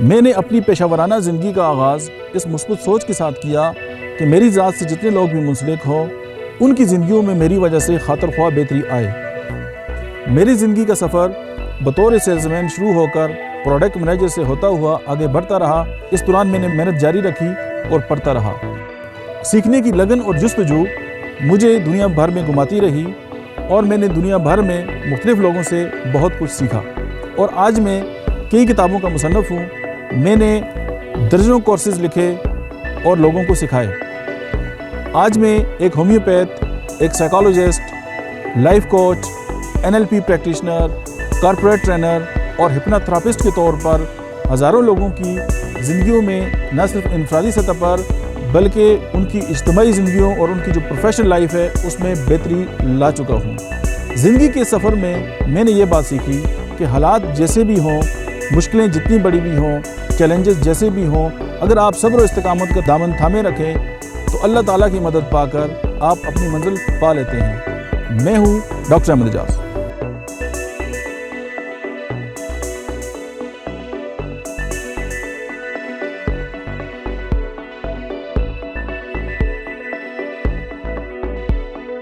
میں نے اپنی پیشہ ورانہ زندگی کا آغاز اس مثبت سوچ کے ساتھ کیا کہ میری ذات سے جتنے لوگ بھی منسلک ہوں ان کی زندگیوں میں میری وجہ سے خاطر خواہ بہتری آئے۔ میری زندگی کا سفر بطور سیلزمین شروع ہو کر پروڈکٹ مینیجر سے ہوتا ہوا آگے بڑھتا رہا۔ اس دوران میں نے محنت جاری رکھی اور پڑھتا رہا۔ سیکھنے کی لگن اور جستجو مجھے دنیا بھر میں گھماتی رہی اور میں نے دنیا بھر میں مختلف لوگوں سے بہت کچھ سیکھا، اور آج میں کئی کتابوں کا مصنف ہوں۔ میں نے درجنوں کورسز لکھے اور لوگوں کو سکھائے۔ آج میں ایک ہومیوپیتھ، ایک psychologist, life coach, NLP practitioner, corporate trainer اور ہپنوتھراپسٹ کے طور پر ہزاروں لوگوں کی زندگیوں میں نہ صرف انفرادی سطح پر بلکہ ان کی اجتماعی زندگیوں اور ان کی جو پروفیشنل لائف ہے اس میں بہتری لا چکا ہوں۔ زندگی کے سفر میں نے یہ بات سیکھی کہ حالات جیسے بھی ہوں، مشکلیں جتنی بڑی بھی ہوں، چیلنجز جیسے بھی ہوں، اگر آپ صبر و استقامت کا دامن تھامے رکھیں تو اللہ تعالیٰ کی مدد پا کر آپ اپنی منزل پا لیتے ہیں۔ میں ہوں ڈاکٹر احمد اعجاز۔